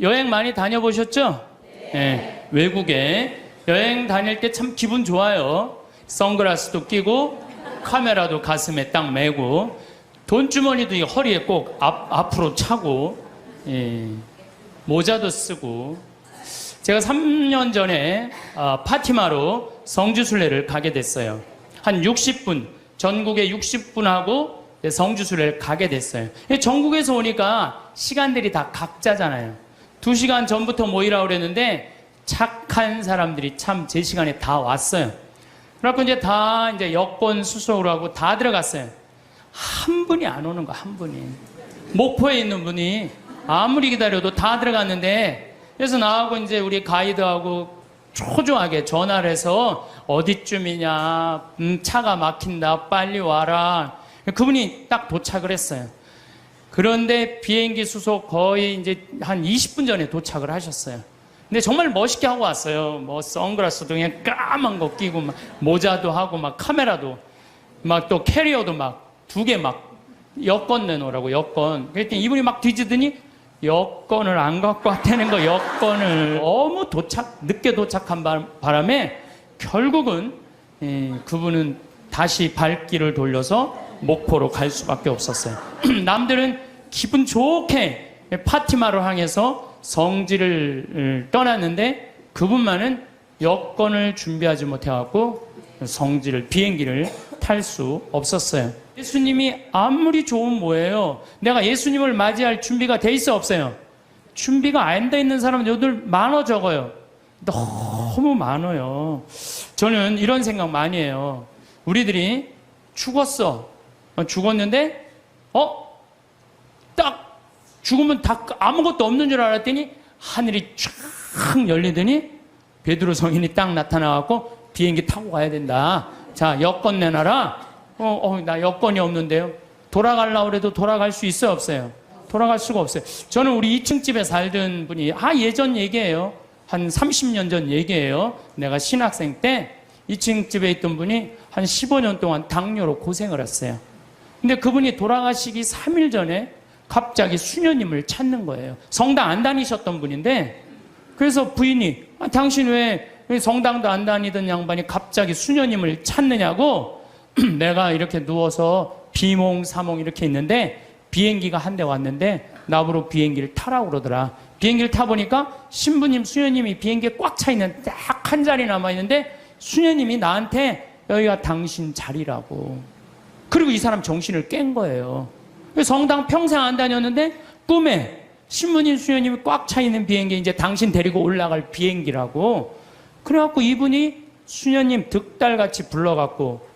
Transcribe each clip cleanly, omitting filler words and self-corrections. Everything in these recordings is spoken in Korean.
여행 많이 다녀보셨죠? 네. 외국에 여행 다닐 때 참 기분 좋아요. 선글라스도 끼고 카메라도 가슴에 딱 메고 돈주머니도 이 허리에 꼭 앞으로 차고 모자도 쓰고. 제가 3년 전에 파티마로 성지순례를 가게 됐어요. 한 60분, 전국에 60분하고 성지순례를 가게 됐어요. 전국에서 오니까 시간들이 다 각자잖아요. 2시간 전부터 모이라고 그랬는데 착한 사람들이 참 제 시간에 다 왔어요. 그래갖고 이제 여권 수속을 하고 다 들어갔어요. 한 분이 안 오는 거, 한 분이. 목포에 있는 분이 아무리 기다려도 다 들어갔는데, 그래서 나하고 이제 우리 가이드하고 초조하게 전화를 해서 어디쯤이냐, 차가 막힌다, 빨리 와라. 그분이 딱 도착을 했어요. 그런데 비행기 수속 거의 이제 한 20분 전에 도착을 하셨어요. 근데 정말 멋있게 하고 왔어요. 뭐 선글라스도 그냥 까만 거 끼고 막 모자도 하고 막 카메라도 막 또 캐리어도 막 2개 막 여권 내놓으라고 여권. 그랬더니 이분이 막 뒤지더니 여권을 안 갖고 왔다는 거. 여권을 너무 늦게 도착한 바람에 결국은 그분은 다시 발길을 돌려서 목포로 갈 수밖에 없었어요. 남들은 기분 좋게 파티마를 향해서 성지를 떠났는데 그분만은 여권을 준비하지 못해갖고 성지를, 비행기를 탈 수 없었어요. 예수님이 아무리 좋은 뭐예요? 내가 예수님을 맞이할 준비가 돼 있어 없어요? 준비가 안 돼 있는 사람은 여들 많어 적어요? 너무 많아요. 저는 이런 생각 많이 해요. 우리들이 죽었는데 딱 죽으면 다 아무것도 없는 줄 알았더니 하늘이 쫙 열리더니 베드로 성인이 딱 나타나갖고 비행기 타고 가야 된다. 자, 여권 내놔라. 나 여권이 없는데요. 돌아가려고 해도 돌아갈 수 있어요, 없어요? 돌아갈 수가 없어요. 저는 우리 2층 집에 살던 분이 예전 얘기예요. 한 30년 전 얘기예요. 내가 신학생 때 2층 집에 있던 분이 한 15년 동안 당뇨로 고생을 했어요. 근데 그분이 돌아가시기 3일 전에 갑자기 수녀님을 찾는 거예요. 성당 안 다니셨던 분인데, 그래서 부인이 당신 왜 성당도 안 다니던 양반이 갑자기 수녀님을 찾느냐고. 내가 이렇게 누워서 비몽사몽 이렇게 있는데 비행기가 한 대 왔는데 나보고 비행기를 타라고 그러더라. 비행기를 타보니까 신부님, 수녀님이 비행기에 꽉 차 있는 딱 한 자리 남아있는데 수녀님이 나한테 여기가 당신 자리라고. 그리고 이 사람 정신을 깬 거예요. 성당 평생 안 다녔는데 꿈에 신부님, 수녀님이 꽉 차 있는 비행기, 이제 당신 데리고 올라갈 비행기라고. 그래갖고 이분이 수녀님 득달같이 불러갖고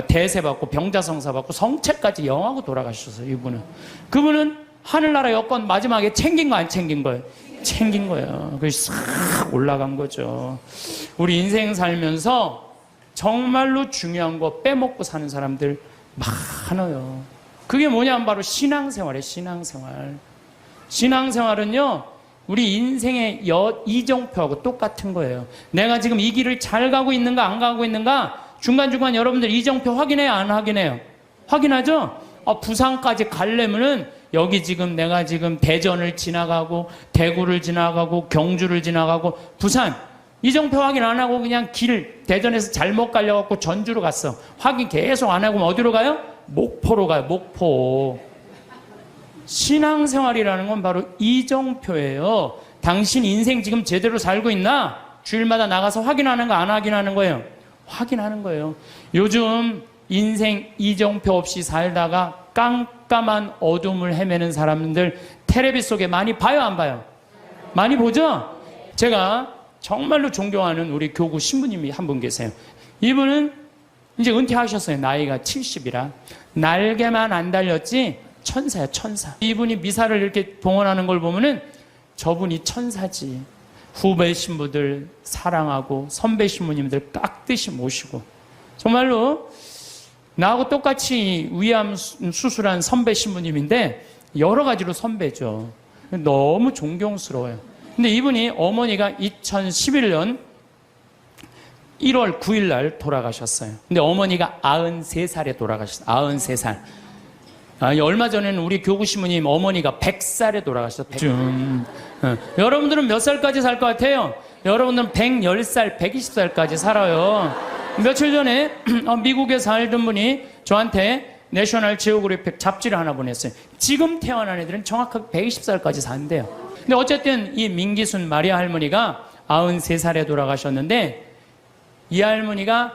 대세 받고 병자성사 받고 성체까지 영하고 돌아가셨어요. 이분은. 그분은 하늘나라 여권 마지막에 챙긴 거 안 챙긴 거예요? 챙긴 거예요. 그래서 싹 올라간 거죠. 우리 인생 살면서 정말로 중요한 거 빼먹고 사는 사람들 많아요. 그게 뭐냐면 바로 신앙생활이에요. 신앙생활. 신앙생활은요, 우리 인생의 이정표하고 똑같은 거예요. 내가 지금 이 길을 잘 가고 있는가 안 가고 있는가 중간중간 여러분들 이정표 확인해요, 안 확인해요? 확인하죠? 부산까지 가려면은 여기 지금 내가 지금 대전을 지나가고 대구를 지나가고 경주를 지나가고 부산 이정표 확인 안 하고 그냥 대전에서 잘못 가려갖고 전주로 갔어. 확인 계속 안 하고 어디로 가요? 목포로 가요. 목포. 신앙생활이라는 건 바로 이정표예요. 당신 인생 지금 제대로 살고 있나? 주일마다 나가서 확인하는 거 안 확인하는 거예요? 확인하는 거예요. 요즘 인생 이정표 없이 살다가 깜깜한 어둠을 헤매는 사람들 텔레비 속에 많이 봐요, 안 봐요? 많이 보죠? 제가 정말로 존경하는 우리 교구 신부님이 한 분 계세요. 이분은 이제 은퇴하셨어요. 나이가 70이라. 날개만 안 달렸지 천사야, 천사. 이분이 미사를 이렇게 봉헌하는 걸 보면은 저분이 천사지. 후배 신부들 사랑하고 선배 신부님들 깍듯이 모시고 정말로 나하고 똑같이 위암 수술한 선배 신부님인데 여러 가지로 선배죠. 너무 존경스러워요. 근데 이분이 어머니가 2011년 1월 9일 날 돌아가셨어요. 근데 어머니가 93살에 돌아가셨어요. 93살. 얼마 전에는 우리 교구 신부님 어머니가 100살에 돌아가셨죠. 여러분들은 몇 살까지 살 것 같아요? 여러분들은 110살, 120살까지 살아요. 며칠 전에 미국에 살던 분이 저한테 내셔널 지오그래픽 잡지를 하나 보냈어요. 지금 태어난 애들은 정확하게 120살까지 산대요. 근데 어쨌든 이 민기순 마리아 할머니가 93살에 돌아가셨는데, 이 할머니가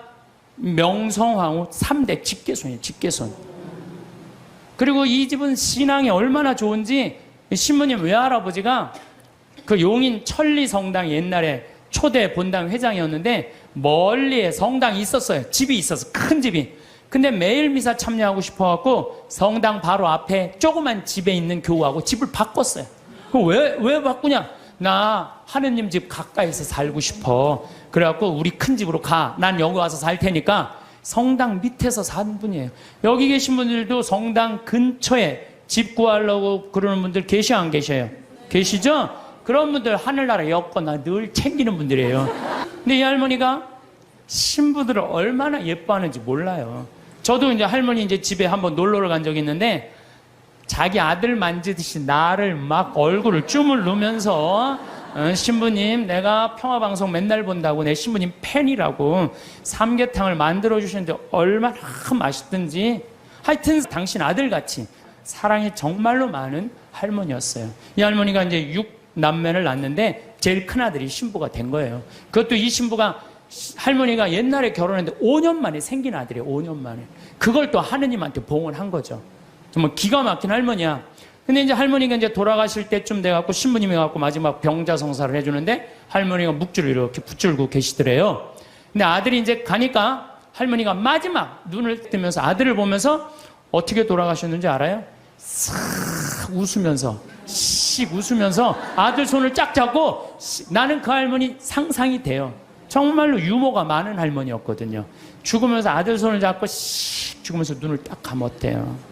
명성황후 3대 직계손이에요. 직계손. 그리고 이 집은 신앙이 얼마나 좋은지 신부님 외할아버지가 그 용인 천리성당 옛날에 초대 본당 회장이었는데 멀리에 성당이 있었어요. 집이 있었어. 큰 집이. 근데 매일 미사 참여하고 싶어갖고 성당 바로 앞에 조그만 집에 있는 교우하고 집을 바꿨어요. 왜 바꾸냐? 나 하느님 집 가까이서 살고 싶어. 그래갖고 우리 큰 집으로 가. 난 여기 와서 살 테니까. 성당 밑에서 산 분이에요. 여기 계신 분들도 성당 근처에 집 구하려고 그러는 분들 계셔 안 계셔요? 계시죠? 그런 분들 하늘나라 여권 늘 챙기는 분들이에요. 근데 이 할머니가 신부들을 얼마나 예뻐하는지 몰라요. 저도 이제 할머니 이제 집에 한번 놀러를 간 적이 있는데 자기 아들 만지듯이 나를 막 얼굴을 주물르면서 신부님 내가 평화방송 맨날 본다고 내 신부님 팬이라고 삼계탕을 만들어 주시는데 얼마나 맛있든지 하여튼 당신 아들같이 사랑이 정말로 많은 할머니였어요. 이 할머니가 이제 6남매를 낳았는데 제일 큰 아들이 신부가 된 거예요. 그것도 이 신부가 할머니가 옛날에 결혼했는데 5년 만에 생긴 아들이에요. 5년 만에. 그걸 또 하느님한테 봉을 한 거죠. 정말 기가 막힌 할머니야. 근데 이제 할머니가 이제 돌아가실 때쯤 돼갖고 신부님이 갖고 마지막 병자성사를 해주는데 할머니가 묵주를 이렇게 붙들고 계시더래요. 근데 아들이 이제 가니까 할머니가 마지막 눈을 뜨면서 아들을 보면서 어떻게 돌아가셨는지 알아요? 싹 웃으면서 씩 웃으면서 아들 손을 쫙 잡고 나는 그 할머니 상상이 돼요. 정말로 유머가 많은 할머니였거든요. 죽으면서 아들 손을 잡고 씩 죽으면서 눈을 딱 감았대요.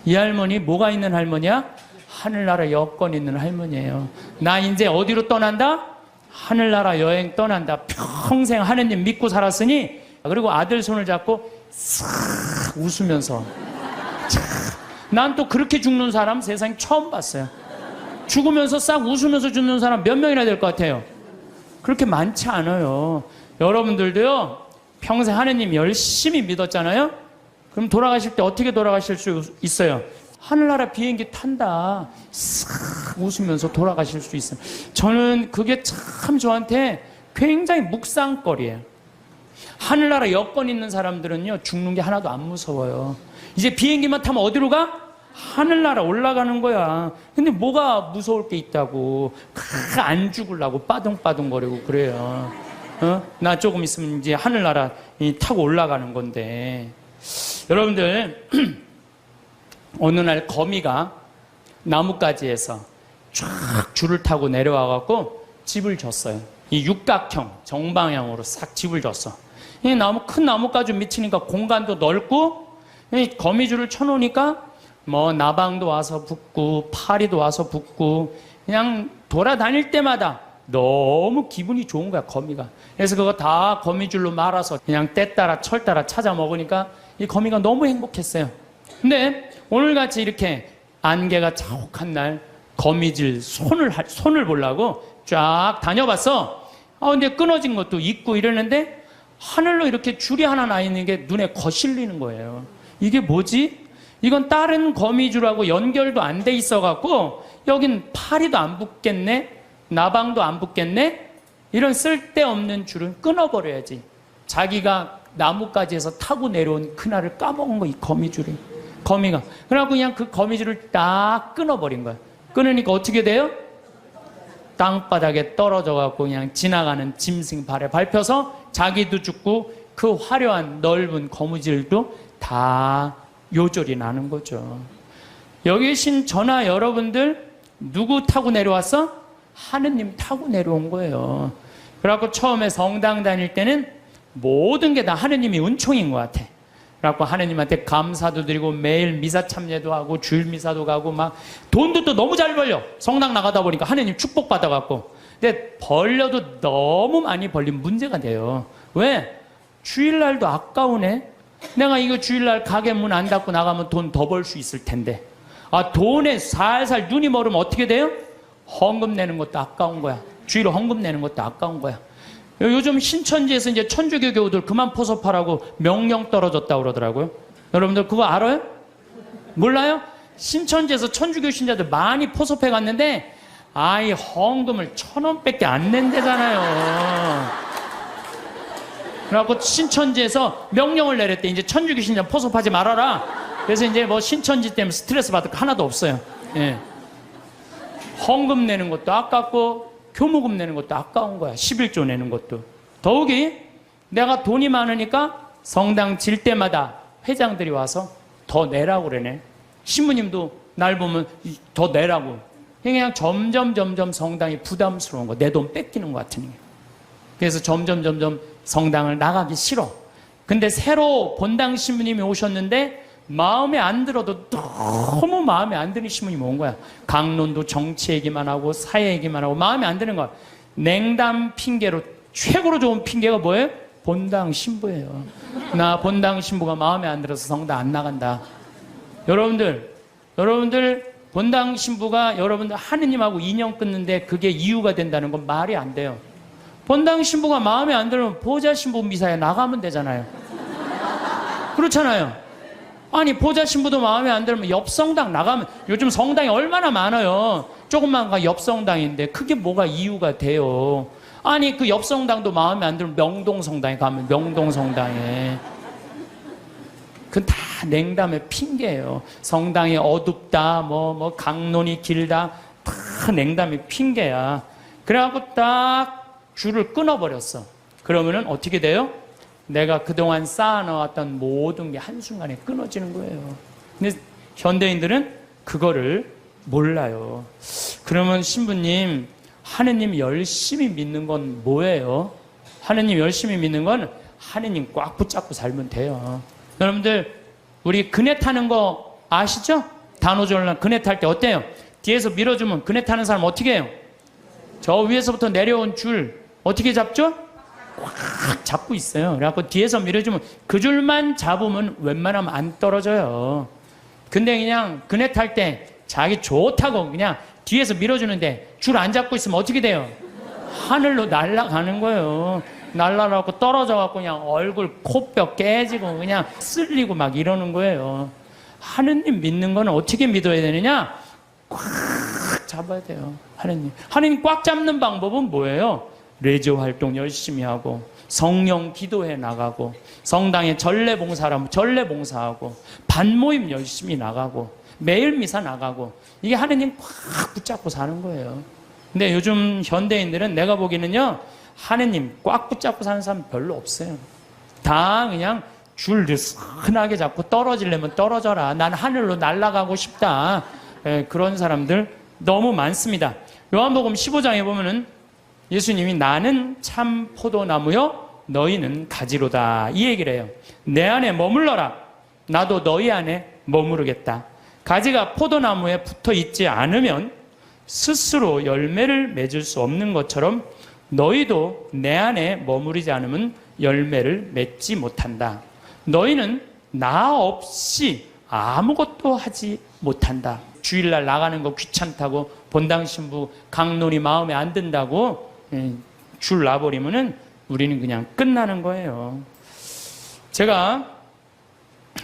이 할머니 뭐가 있는 할머니야? 하늘나라 여권 있는 할머니예요. 나 이제 어디로 떠난다? 하늘나라 여행 떠난다. 평생 하느님 믿고 살았으니 그리고 아들 손을 잡고 싹 웃으면서 난 또 그렇게 죽는 사람 세상에 처음 봤어요. 죽으면서 싹 웃으면서 죽는 사람 몇 명이나 될 것 같아요? 그렇게 많지 않아요. 여러분들도요 평생 하느님 열심히 믿었잖아요. 그럼 돌아가실 때 어떻게 돌아가실 수 있어요? 하늘나라 비행기 탄다. 싹 웃으면서 돌아가실 수 있어요. 저는 그게 참 저한테 굉장히 묵상거리예요. 하늘나라 여권 있는 사람들은요 죽는 게 하나도 안 무서워요. 이제 비행기만 타면 어디로 가? 하늘나라 올라가는 거야. 근데 뭐가 무서울 게 있다고 안 죽으려고 빠둥빠둥거리고 그래요. 나 조금 있으면 이제 하늘나라 타고 올라가는 건데. 여러분들 어느 날 거미가 나뭇가지에서 쫙 줄을 타고 내려와갖고 집을 졌어요. 이 육각형 정방향으로 싹 집을 졌어. 이 큰 나뭇가지 미치니까 공간도 넓고 이 거미줄을 쳐놓으니까 뭐 나방도 와서 붙고 파리도 와서 붙고 그냥 돌아다닐 때마다 너무 기분이 좋은 거야 거미가. 그래서 그거 다 거미줄로 말아서 그냥 때 따라 철 따라 찾아 먹으니까 이 거미가 너무 행복했어요. 근데 오늘같이 이렇게 안개가 자욱한 날 거미줄 손을 보려고 쫙 다녀봤어. 근데 끊어진 것도 있고 이러는데 하늘로 이렇게 줄이 하나 나 있는 게 눈에 거슬리는 거예요. 이게 뭐지? 이건 다른 거미줄하고 연결도 안 돼 있어갖고 여긴 파리도 안 붙겠네? 나방도 안 붙겠네? 이런 쓸데없는 줄은 끊어버려야지. 자기가 나뭇가지에서 타고 내려온 그날을 까먹은 거, 이 거미줄이. 거미가. 그래갖고 그냥 그 거미줄을 딱 끊어버린 거야. 끊으니까 어떻게 돼요? 땅바닥에 떨어져갖고 그냥 지나가는 짐승 발에 밟혀서 자기도 죽고 그 화려한 넓은 거미줄도 다 요절이 나는 거죠. 여기 계신 저나 여러분들 누구 타고 내려왔어? 하느님 타고 내려온 거예요. 그래갖고 처음에 성당 다닐 때는 모든 게 다 하느님이 은총인 것 같아. 그래갖고 하느님한테 감사도 드리고 매일 미사 참여도 하고 주일 미사도 가고 막 돈도 또 너무 잘 벌려. 성당 나가다 보니까 하느님 축복 받아갖고. 근데 벌려도 너무 많이 벌리면 문제가 돼요. 왜? 주일날도 아까우네. 내가 이거 주일날 가게 문 안 닫고 나가면 돈 더 벌 수 있을 텐데. 돈에 살살 눈이 멀으면 어떻게 돼요? 헌금 내는 것도 아까운 거야. 주일 헌금 내는 것도 아까운 거야. 요즘 신천지에서 이제 천주교 교우들 그만 포섭하라고 명령 떨어졌다고 그러더라고요. 여러분들 그거 알아요? 몰라요? 신천지에서 천주교 신자들 많이 포섭해 갔는데 아이 헌금을 1,000원밖에 안 낸대잖아요. 그래갖고 신천지에서 명령을 내렸대. 이제 천주교 신자 포섭하지 말아라. 그래서 이제 뭐 신천지 때문에 스트레스 받을 거 하나도 없어요. 예. 헌금 내는 것도 아깝고 교무금 내는 것도 아까운 거야. 11조 내는 것도. 더욱이 내가 돈이 많으니까 성당 질 때마다 회장들이 와서 더 내라고 그러네. 신부님도 날 보면 더 내라고. 그냥 점점 성당이 부담스러운 거. 내 돈 뺏기는 것 같은 게. 그래서 점점 성당을 나가기 싫어. 근데 새로 본당 신부님이 오셨는데 마음에 안 들어도 너무 마음에 안 드는 신부님이 온 거야. 강론도 정치 얘기만 하고 사회 얘기만 하고 마음에 안 드는 거야. 냉담 핑계로 최고로 좋은 핑계가 뭐예요? 본당 신부예요. 나 본당 신부가 마음에 안 들어서 성당 안 나간다. 여러분들 본당 신부가 여러분들 하느님하고 인연 끊는데 그게 이유가 된다는 건 말이 안 돼요. 본당 신부가 마음에 안 들면 보좌 신부 미사에 나가면 되잖아요. 그렇잖아요. 아니 보좌 신부도 마음에 안 들면 옆 성당 나가면, 요즘 성당이 얼마나 많아요. 조금만 가 옆 성당인데 그게 뭐가 이유가 돼요. 아니 그 옆 성당도 마음에 안 들면 명동 성당에 가면 명동 성당에. 그건 다 냉담의 핑계예요. 성당이 어둡다, 뭐 강론이 길다, 다 냉담의 핑계야. 그래갖고 딱 줄을 끊어버렸어. 그러면은 어떻게 돼요? 내가 그동안 쌓아놓았던 모든 게 한순간에 끊어지는 거예요. 근데 현대인들은 그거를 몰라요. 그러면 신부님, 하느님 열심히 믿는 건 뭐예요? 하느님 열심히 믿는 건 하느님 꽉 붙잡고 살면 돼요. 여러분들 우리 그네 타는 거 아시죠? 단오절날 그네 탈 때 어때요? 뒤에서 밀어주면 그네 타는 사람 어떻게 해요? 저 위에서부터 내려온 줄 어떻게 잡죠? 꽉 잡고 있어요. 그래갖고 뒤에서 밀어주면 그 줄만 잡으면 웬만하면 안 떨어져요. 근데 그냥 그네 탈 때 자기 좋다고 그냥 뒤에서 밀어주는데 줄 안 잡고 있으면 어떻게 돼요? 하늘로 날아가는 거예요. 날아가고 떨어져갖고 그냥 얼굴 코뼈 깨지고 그냥 쓸리고 막 이러는 거예요. 하느님 믿는 거는 어떻게 믿어야 되느냐? 꽉 잡아야 돼요. 하느님 꽉 잡는 방법은 뭐예요? 레저 활동 열심히 하고 성령 기도해 나가고 성당에 전례 봉사라면 전례 봉사하고 반모임 열심히 나가고 매일 미사 나가고, 이게 하느님 꽉 붙잡고 사는 거예요. 근데 요즘 현대인들은 내가 보기에는요, 하느님 꽉 붙잡고 사는 사람 별로 없어요. 다 그냥 줄 느슨하게 잡고 떨어지려면 떨어져라, 난 하늘로 날아가고 싶다, 그런 사람들 너무 많습니다. 요한복음 15장에 보면은 예수님이 나는 참 포도나무요 너희는 가지로다 이 얘기를 해요. 내 안에 머물러라, 나도 너희 안에 머무르겠다. 가지가 포도나무에 붙어 있지 않으면 스스로 열매를 맺을 수 없는 것처럼 너희도 내 안에 머무르지 않으면 열매를 맺지 못한다. 너희는 나 없이 아무것도 하지 못한다. 주일날 나가는 거 귀찮다고 본당 신부 강론이 마음에 안 든다고 줄 놔버리면은 우리는 그냥 끝나는 거예요. 제가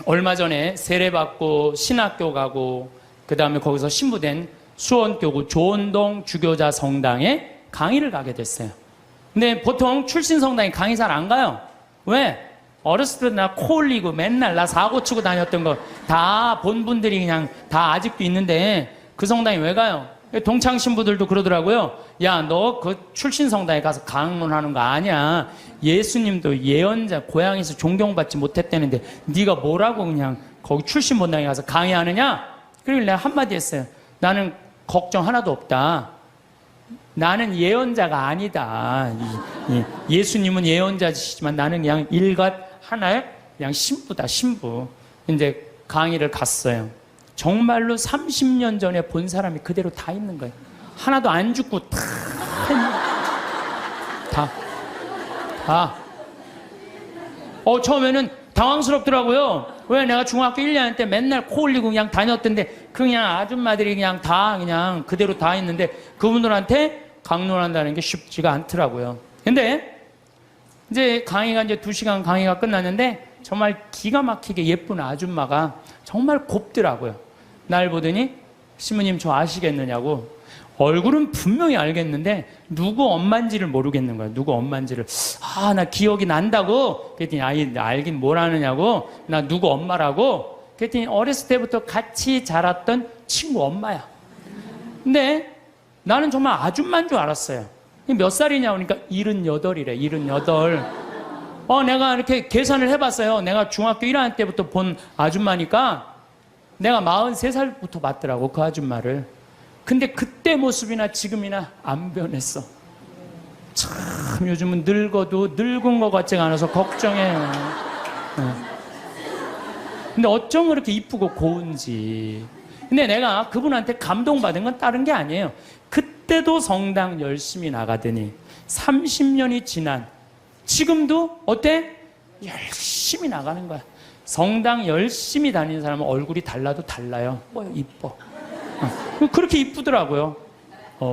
얼마 전에 세례받고 신학교 가고 그 다음에 거기서 신부된 수원교구 조원동 주교자 성당에 강의를 가게 됐어요. 근데 보통 출신 성당에 강의 잘 안 가요. 왜? 어렸을 때 나 코 올리고 맨날 나 사고 치고 다녔던 거 다 본 분들이 그냥 다 아직도 있는데 그 성당에 왜 가요? 동창 신부들도 그러더라고요. 야, 너 그 출신 성당에 가서 강론하는 거 아니야. 예수님도 예언자 고향에서 존경받지 못했다는데 네가 뭐라고 그냥 거기 출신 본당에 가서 강의하느냐? 그리고 내가 한마디 했어요. 나는 걱정 하나도 없다. 나는 예언자가 아니다. 예수님은 예언자시지만 나는 그냥 일갓 하나의 그냥 신부다, 신부. 이제 강의를 갔어요. 정말로 30년 전에 본 사람이 그대로 다 있는 거예요. 하나도 안 죽고 다. 처음에는 당황스럽더라고요. 왜? 내가 중학교 1학년 때 맨날 코 흘리고 그냥 다녔던데 그냥 아줌마들이 그냥 다 그냥 그대로 다 있는데 그분들한테 강론한다는 게 쉽지가 않더라고요. 근데 이제 강의가 이제 2시간 강의가 끝났는데 정말 기가 막히게 예쁜 아줌마가 정말 곱더라고요. 날 보더니 신부님 저 아시겠느냐고. 얼굴은 분명히 알겠는데 누구 엄마인지를 모르겠는 거예요. 누구 엄마인지를. 아, 나 기억이 난다고. 그랬더니 아이 알긴 뭘 아느냐고. 나 누구 엄마라고. 그랬더니 어렸을 때부터 같이 자랐던 친구 엄마야. 근데 나는 정말 아줌마인 줄 알았어요. 몇 살이냐 그러니까 78이래. 78. 내가 이렇게 계산을 해봤어요. 내가 중학교 1학년 때부터 본 아줌마니까 내가 43살부터 봤더라고, 그 아줌마를. 근데 그때 모습이나 지금이나 안 변했어. 참 요즘은 늙어도 늙은 것 같지가 않아서 걱정해요. 근데 어쩜 그렇게 이쁘고 고운지. 근데 내가 그분한테 감동받은 건 다른 게 아니에요. 그때도 성당 열심히 나가더니 30년이 지난 지금도 어때? 열심히 나가는 거야. 성당 열심히 다니는 사람은 얼굴이 달라도 달라요. 이뻐. 그렇게 이쁘더라고요.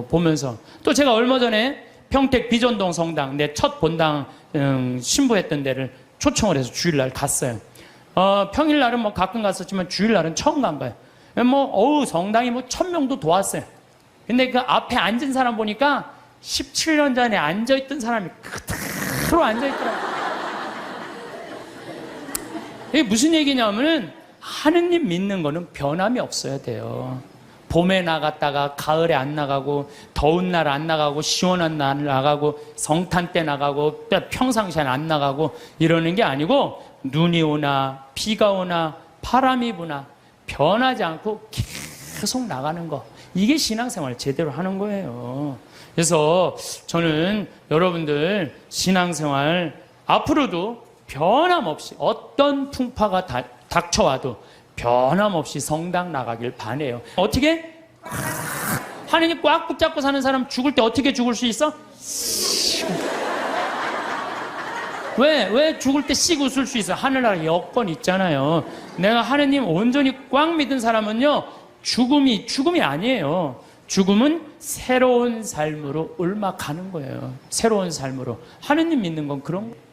보면서. 또 제가 얼마 전에 평택 비전동 성당, 내 첫 본당 신부했던 데를 초청을 해서 주일날 갔어요. 평일날은 뭐 가끔 갔었지만 주일날은 처음 간 거예요. 성당이 1000명도 도왔어요. 근데 그 앞에 앉은 사람 보니까 17년 전에 앉아있던 사람이 그대로 앉아있더라고요. 이게 무슨 얘기냐면은 하느님 믿는 거는 변함이 없어야 돼요. 봄에 나갔다가 가을에 안 나가고 더운 날 안 나가고 시원한 날 나가고 성탄 때 나가고 평상시엔 안 나가고 이러는 게 아니고 눈이 오나 비가 오나 바람이 부나 변하지 않고 계속 나가는 거. 이게 신앙생활 제대로 하는 거예요. 그래서 저는 여러분들 신앙생활 앞으로도 변함없이 어떤 풍파가 닥쳐와도 변함없이 성당 나가길 바라요. 어떻게? 하느님 꽉 붙잡고 사는 사람 죽을 때 어떻게 죽을 수 있어? 왜 죽을 때 씩 웃을 수 있어? 하늘나라 여건 있잖아요. 내가 하느님 온전히 꽉 믿은 사람은요, 죽음이 아니에요. 죽음은 새로운 삶으로 옮아가는 거예요. 새로운 삶으로. 하느님 믿는 건 그런 거예요.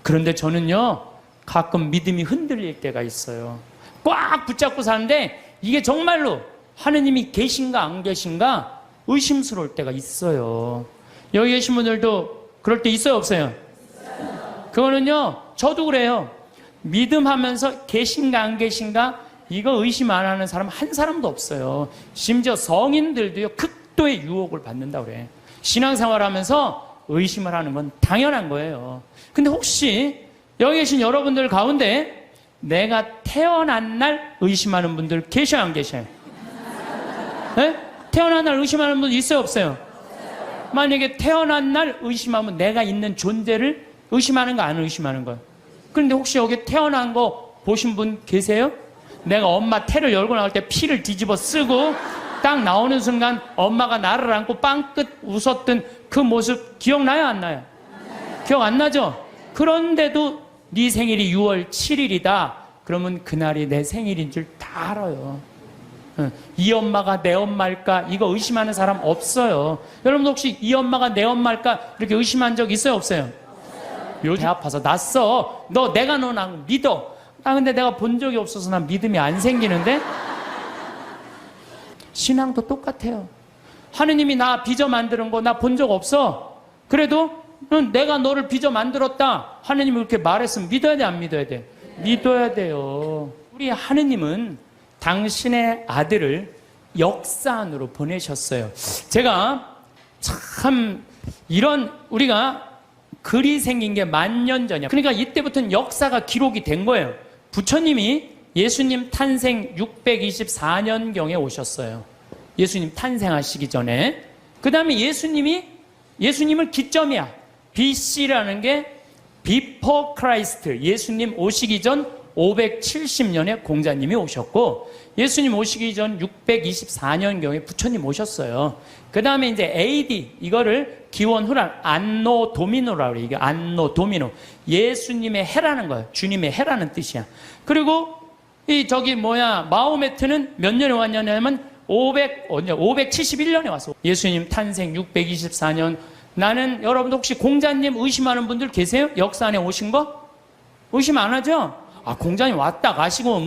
그런데 저는요, 가끔 믿음이 흔들릴 때가 있어요. 꽉 붙잡고 사는데 이게 정말로 하느님이 계신가 안 계신가 의심스러울 때가 있어요. 여기 계신 분들도 그럴 때 있어요, 없어요? 그거는요, 저도 그래요. 믿음하면서 계신가 안 계신가 이거 의심 안 하는 사람 한 사람도 없어요. 심지어 성인들도요, 극도의 유혹을 받는다고 그래. 신앙생활 하면서 의심을 하는 건 당연한 거예요. 근데 혹시 여기 계신 여러분들 가운데 내가 태어난 날 의심하는 분들 계셔요, 안 계셔요? 네? 태어난 날 의심하는 분 있어요, 없어요? 만약에 태어난 날 의심하면 내가 있는 존재를 의심하는 거, 안 의심하는 거예요? 그런데 혹시 여기 태어난 거 보신 분 계세요? 내가 엄마 태를 열고 나올 때 피를 뒤집어 쓰고 딱 나오는 순간 엄마가 나를 안고 빵긋 웃었던 그 모습 기억나요, 안 나요? 기억 안 나죠? 그런데도 네 생일이 6월 7일이다. 그러면 그날이 내 생일인 줄 다 알아요. 이 엄마가 내 엄마일까? 이거 의심하는 사람 없어요. 여러분 혹시 이 엄마가 내 엄마일까? 이렇게 의심한 적 있어요, 없어요? 요즘 배 아파서 났어. 내가 너 믿어. 근데 내가 본 적이 없어서 난 믿음이 안 생기는데? 신앙도 똑같아요. 하느님이 나 빚어 만드는 거 나 본 적 없어. 그래도 내가 너를 빚어 만들었다. 하느님이 그렇게 말했으면 믿어야 돼, 안 믿어야 돼? 믿어야 돼요. 우리 하느님은 당신의 아들을 역사 안으로 보내셨어요. 제가 참 우리가 글이 생긴 게 10,000년 전이야. 그러니까 이때부터는 역사가 기록이 된 거예요. 부처님이 예수님 탄생 624년경에 오셨어요. 예수님 탄생하시기 전에. 그 다음에 예수님을 기점이야. BC라는 게 Before Christ, 예수님 오시기 전 570년에 공자님이 오셨고, 예수님 오시기 전 624년경에 부처님 오셨어요. 그 다음에 이제 AD, 이거를 기원 후란 안노 도미노라고 그래요. 이게 안노 도미노. 예수님의 해라는 거예요. 주님의 해라는 뜻이야. 그리고 마호메트는 몇 년에 왔냐면 571년에 왔어. 예수님 탄생 624년. 나는, 여러분들 혹시 공자님 의심하는 분들 계세요? 역사 안에 오신 거? 의심 안 하죠? 공자님 왔다 가시고,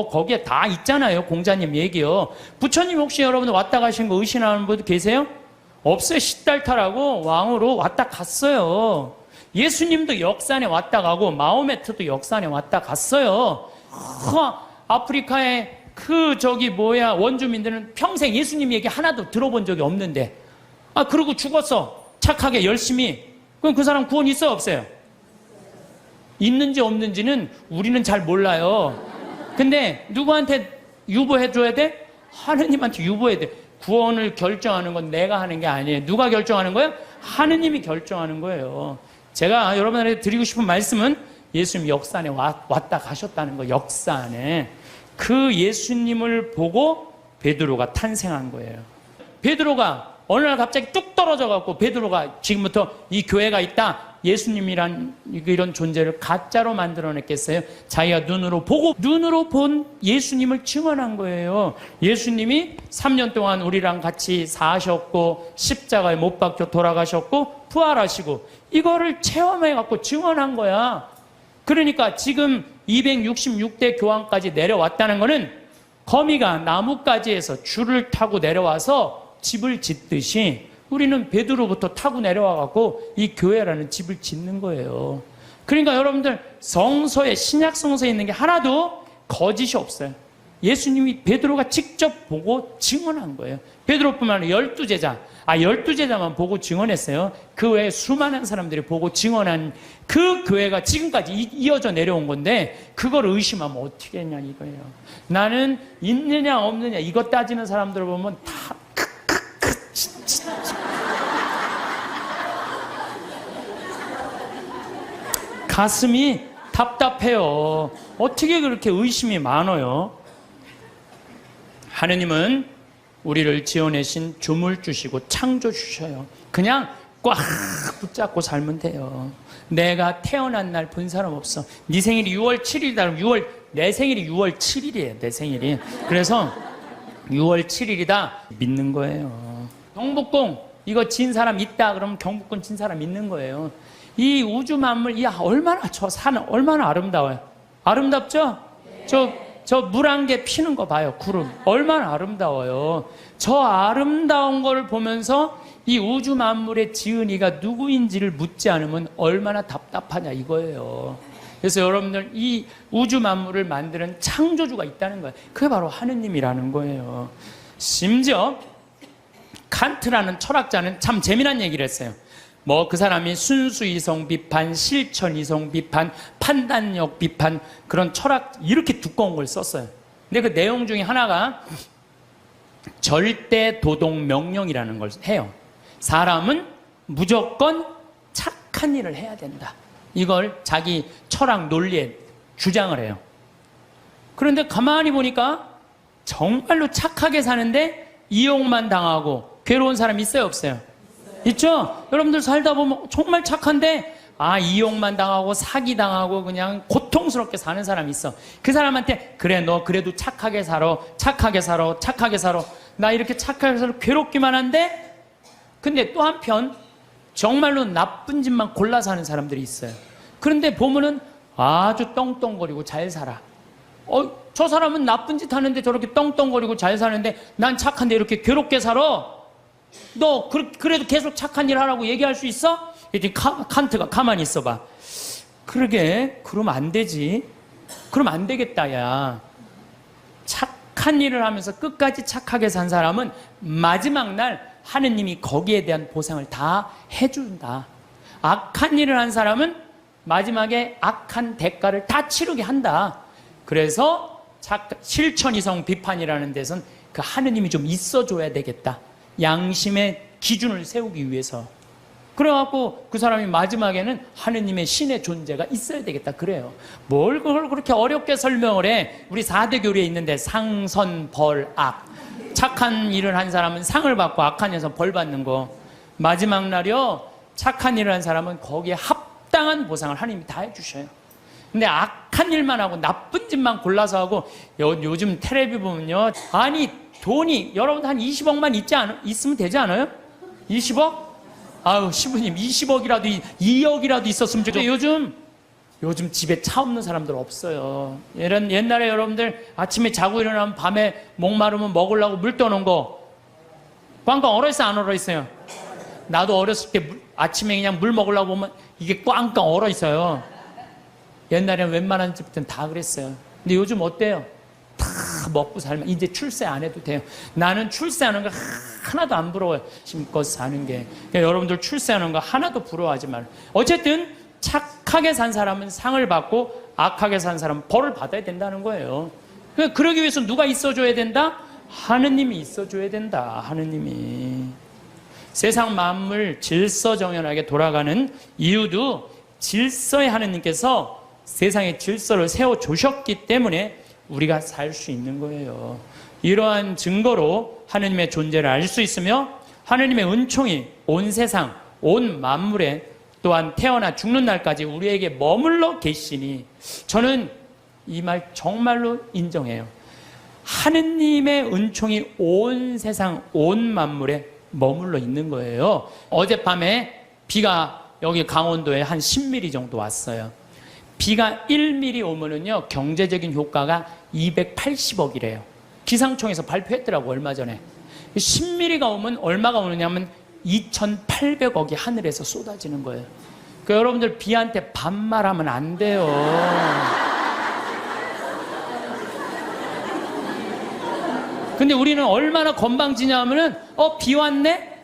거기에 다 있잖아요. 공자님 얘기요. 부처님 혹시 여러분들 왔다 가신 거 의심하는 분들 계세요? 없어요. 시달타라고 왕으로 왔다 갔어요. 예수님도 역사 안에 왔다 가고, 마호메트도 역사 안에 왔다 갔어요. 아프리카의 원주민들은 평생 예수님 얘기 하나도 들어본 적이 없는데, 그러고 죽었어. 착하게 열심히. 그럼 그 사람 구원 있어요, 없어요? 있는지 없는지는 우리는 잘 몰라요. 근데 누구한테 유보해줘야 돼? 하느님한테 유보해야 돼. 구원을 결정하는 건 내가 하는 게 아니에요. 누가 결정하는 거예요? 하느님이 결정하는 거예요. 제가 여러분한테 드리고 싶은 말씀은 예수님 역사 안에 왔다 가셨다는 거, 역사 안에. 그 예수님을 보고 베드로가 탄생한 거예요. 베드로가 어느 날 갑자기 뚝 떨어져갖고 베드로가 지금부터 이 교회가 있다. 예수님이란 이런 존재를 가짜로 만들어냈겠어요? 자기가 눈으로 본 예수님을 증언한 거예요. 예수님이 3년 동안 우리랑 같이 사셨고, 십자가에 못 박혀 돌아가셨고, 부활하시고, 이거를 체험해갖고 증언한 거야. 그러니까 지금 266대 교황까지 내려왔다는 거는 거미가 나뭇가지에서 줄을 타고 내려와서 집을 짓듯이 우리는 베드로부터 타고 내려와갖고 이 교회라는 집을 짓는 거예요. 그러니까 여러분들, 성서에, 신약 성서에 있는 게 하나도 거짓이 없어요. 예수님이 베드로가 직접 보고 증언한 거예요. 베드로뿐만 아니라 12제자, 12제자만 보고 증언했어요. 그 외에 수많은 사람들이 보고 증언한 그 교회가 지금까지 이어져 내려온 건데, 그걸 의심하면 어떻게 했냐 이거예요. 나는 있느냐 없느냐 이것 따지는 사람들을 보면 다 가슴이 답답해요. 어떻게 그렇게 의심이 많아요? 하느님은 우리를 지어내신 주물주시고 창조주셔요. 그냥 꽉 붙잡고 살면 돼요. 내가 태어난 날 본 사람 없어. 네 생일이 6월 7일이다. 내 생일이 6월 7일이에요. 내 생일이. 그래서 6월 7일이다. 믿는 거예요. 경복궁 이거 진 사람 있다. 그러면 경복궁 진 사람 있는 거예요. 이 우주 만물, 얼마나 저 산은 얼마나 아름다워요. 아름답죠? 저 물 한 개 피는 거 봐요. 구름. 얼마나 아름다워요. 저 아름다운 걸 보면서 이 우주 만물의 지은이가 누구인지를 묻지 않으면 얼마나 답답하냐 이거예요. 그래서 여러분들, 이 우주 만물을 만드는 창조주가 있다는 거예요. 그게 바로 하느님이라는 거예요. 심지어 칸트라는 철학자는 참 재미난 얘기를 했어요. 그 사람이 순수이성 비판, 실천이성 비판, 판단력 비판, 그런 철학, 이렇게 두꺼운 걸 썼어요. 근데 그 내용 중에 하나가 절대 도덕 명령이라는 걸 해요. 사람은 무조건 착한 일을 해야 된다. 이걸 자기 철학 논리에 주장을 해요. 그런데 가만히 보니까 정말로 착하게 사는데 이용만 당하고 괴로운 사람 있어요, 없어요? 있죠? 여러분들 살다 보면 정말 착한데 이용만 당하고 사기 당하고 그냥 고통스럽게 사는 사람이 있어. 그 사람한테 그래, 너 그래도 착하게 살아, 착하게 살아, 착하게 살아. 나 이렇게 착하게 살아 괴롭기만 한데, 근데 또 한편 정말로 나쁜 짓만 골라 사는 사람들이 있어요. 그런데 보면은 아주 떵떵거리고 잘 살아. 저 사람은 나쁜 짓 하는데 저렇게 떵떵거리고 잘 사는데 난 착한데 이렇게 괴롭게 살아. 너 그래도 계속 착한 일 하라고 얘기할 수 있어? 이제 칸트가 가만히 있어봐. 그러게, 그러면 안 되지. 그러면 안 되겠다, 야. 착한 일을 하면서 끝까지 착하게 산 사람은 마지막 날 하느님이 거기에 대한 보상을 다 해준다. 악한 일을 한 사람은 마지막에 악한 대가를 다 치르게 한다. 그래서 실천이성 비판이라는 데선 그 하느님이 좀 있어줘야 되겠다. 양심의 기준을 세우기 위해서. 그래갖고 그 사람이 마지막에는 하느님의 신의 존재가 있어야 되겠다 그래요. 뭘 그걸 그렇게 어렵게 설명을 해. 우리 4대 교리에 있는데 상선, 벌, 악. 착한 일을 한 사람은 상을 받고 악한 일에서 벌 받는 거. 마지막 날이요, 착한 일을 한 사람은 거기에 합당한 보상을 하느님이 다 해주셔요. 근데 악한 일만 하고 나쁜 짓만 골라서 하고, 요즘 텔레비 보면요, 아니 돈이 여러분 한 20억만 있으면 되지 않아요? 20억? 아유 시부님 20억이라도 2억이라도 있었으면 좋겠어요. 요즘 집에 차 없는 사람들 없어요. 옛날에 여러분들 아침에 자고 일어나면 밤에 목마르면 먹으려고 물 떠놓은 거 꽝꽝 얼어있어요, 안 얼어있어요? 나도 어렸을 때 아침에 그냥 물 먹으려고 보면 이게 꽝꽝 얼어있어요. 옛날에는 웬만한 집들은 다 그랬어요. 근데 요즘 어때요? 다 먹고 살면 이제 출세 안 해도 돼요. 나는 출세하는 거 하나도 안 부러워요. 힘껏 사는 게. 그러니까 여러분들 출세하는 거 하나도 부러워하지 말아요. 어쨌든 착하게 산 사람은 상을 받고 악하게 산 사람은 벌을 받아야 된다는 거예요. 그러기 위해서 누가 있어줘야 된다? 하느님이 있어줘야 된다. 하느님이. 세상 만물 질서정연하게 돌아가는 이유도 질서의 하느님께서 세상의 질서를 세워주셨기 때문에 우리가 살 수 있는 거예요. 이러한 증거로 하느님의 존재를 알 수 있으며 하느님의 은총이 온 세상, 온 만물에 또한 태어나 죽는 날까지 우리에게 머물러 계시니 저는 이 말 정말로 인정해요. 하느님의 은총이 온 세상, 온 만물에 머물러 있는 거예요. 어젯밤에 비가 여기 강원도에 한 10mm 정도 왔어요. 비가 1mm 오면은요, 경제적인 효과가 280억이래요. 기상청에서 발표했더라고, 얼마 전에. 10mm가 오면 얼마가 오느냐면 2,800억이 하늘에서 쏟아지는 거예요. 그 여러분들 비한테 반말하면 안 돼요. 근데 우리는 얼마나 건방지냐 하면은, 비 왔네?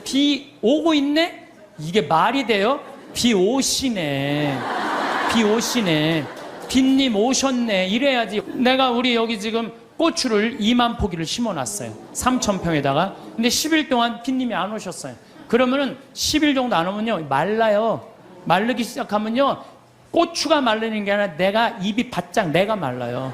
비 오고 있네? 이게 말이 돼요? 비 오시네. 비 오시네. 빗님 오셨네. 이래야지. 내가 우리 여기 지금 고추를 2만 포기를 심어놨어요. 3,000평에다가. 근데 10일 동안 빗님이 안 오셨어요. 그러면은 10일 정도 안 오면요, 말라요. 마르기 시작하면요, 고추가 마르는 게 아니라 내가 입이 바짝 내가 말라요.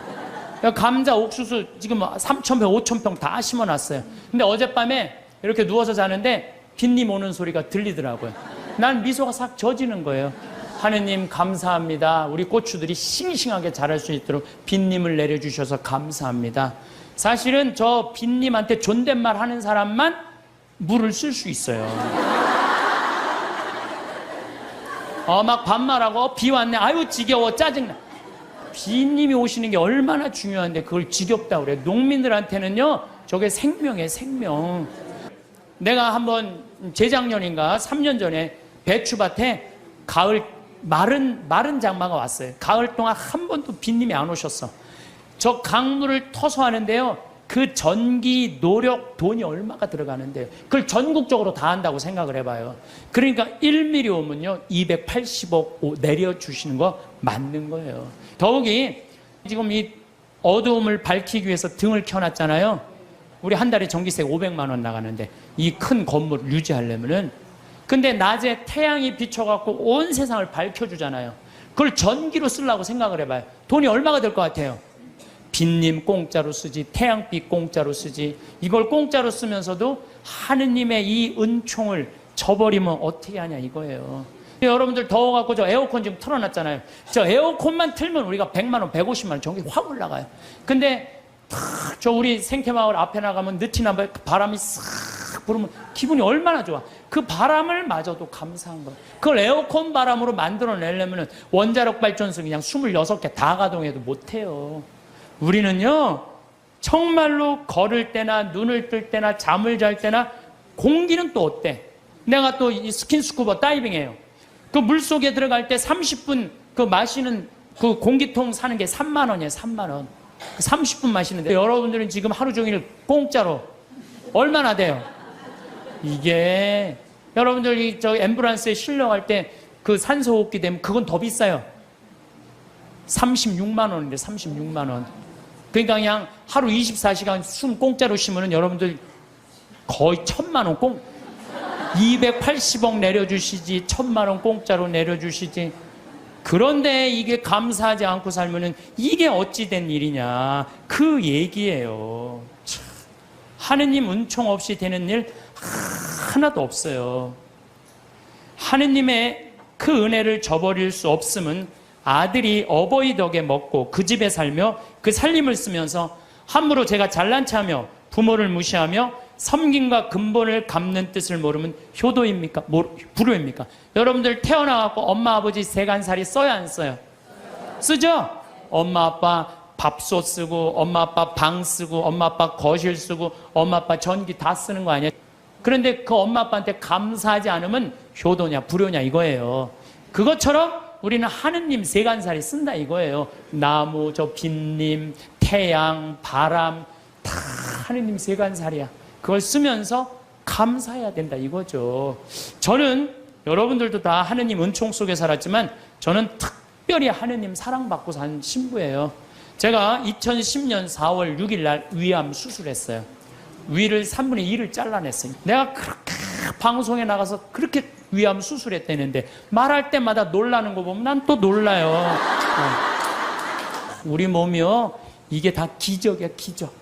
감자, 옥수수 지금 3,000평, 5,000평 다 심어놨어요. 근데 어젯밤에 이렇게 누워서 자는데 빗님 오는 소리가 들리더라고요. 난 미소가 싹 젖이는 거예요. 하느님 감사합니다. 우리 고추들이 싱싱하게 자랄 수 있도록 빗님을 내려주셔서 감사합니다. 사실은 저 빗님한테 존댓말 하는 사람만 물을 쓸 수 있어요. 막 반말하고 비 왔네. 아유 지겨워 짜증나. 빗님이 오시는 게 얼마나 중요한데 그걸 지겹다고 그래. 농민들한테는요 저게 생명이에요, 생명. 내가 한번 재작년인가 3년 전에 배추밭에 가을 마른 장마가 왔어요. 가을 동안 한 번도 빗님이 안 오셨어. 저 강물을 터서 하는데요, 그 전기, 노력, 돈이 얼마가 들어가는데요. 그걸 전국적으로 다 한다고 생각을 해봐요. 그러니까 1mm 오면요 280억 내려주시는 거 맞는 거예요. 더욱이 지금 이 어두움을 밝히기 위해서 등을 켜놨잖아요. 우리 한 달에 전기세 500만 원 나가는데 이 큰 건물을 유지하려면은, 근데 낮에 태양이 비춰갖고 온 세상을 밝혀주잖아요. 그걸 전기로 쓰려고 생각을 해봐요. 돈이 얼마가 될 것 같아요? 빗님 공짜로 쓰지, 태양빛 공짜로 쓰지. 이걸 공짜로 쓰면서도 하느님의 이 은총을 저버리면 어떻게 하냐 이거예요. 여러분들 더워갖고 저 에어컨 지금 틀어놨잖아요. 저 에어컨만 틀면 우리가 100만 원, 150만 원 전기 확 올라가요. 근데 저 우리 생태마을 앞에 나가면 느티나 바람이 싹 불으면 기분이 얼마나 좋아. 그 바람을 마저도 감사한 거예요. 그걸 에어컨 바람으로 만들어내려면 원자력 발전소 그냥 26개 다 가동해도 못해요. 우리는요 정말로 걸을 때나 눈을 뜰 때나 잠을 잘 때나 공기는 또 어때? 내가 또 이 스킨스쿠버 다이빙해요. 그 물속에 들어갈 때 30분 그 마시는 그 공기통 사는 게 3만 원이에요. 3만 원. 30분 마시는데 여러분들은 지금 하루 종일 공짜로 얼마나 돼요? 이게 여러분들이 저 앰뷸런스에 실려갈 때 그 산소호흡기 되면 그건 더 비싸요. 36만 원인데 36만 원. 그러니까 그냥 하루 24시간 숨 공짜로 쉬면은 여러분들 거의 1,000만 원 280억 내려주시지, 1,000만 원 공짜로 내려주시지. 그런데 이게 감사하지 않고 살면은 이게 어찌된 일이냐, 그 얘기예요. 참, 하느님 은총 없이 되는 일 하나도 없어요. 하느님의 그 은혜를 저버릴 수 없음은 아들이 어버이 덕에 먹고 그 집에 살며 그 살림을 쓰면서 함부로 제가 잘난 체하며 부모를 무시하며 섬김과 근본을 갚는 뜻을 모르면 효도입니까? 불효입니까? 여러분들 태어나갖고 엄마 아버지 세간살이 써야 안 써요? 쓰죠? 엄마 아빠 밥솥 쓰고, 엄마 아빠 방 쓰고, 엄마 아빠 거실 쓰고, 엄마 아빠 전기 다 쓰는 거 아니야? 그런데 그 엄마 아빠한테 감사하지 않으면 효도냐 불효냐 이거예요. 그것처럼 우리는 하느님 세간살이 쓴다 이거예요. 나무, 저 빈님, 태양, 바람 다 하느님 세간살이야. 그걸 쓰면서 감사해야 된다 이거죠. 저는 여러분들도 다 하느님 은총 속에 살았지만 저는 특별히 하느님 사랑받고 산 신부예요. 제가 2010년 4월 6일 날 위암 수술했어요. 위를 3분의 2를 잘라냈어요. 내가 그렇게 방송에 나가서 그렇게 위암 수술했다는데 말할 때마다 놀라는 거 보면 난 또 놀라요. 우리 몸이요, 이게 다 기적이야, 기적.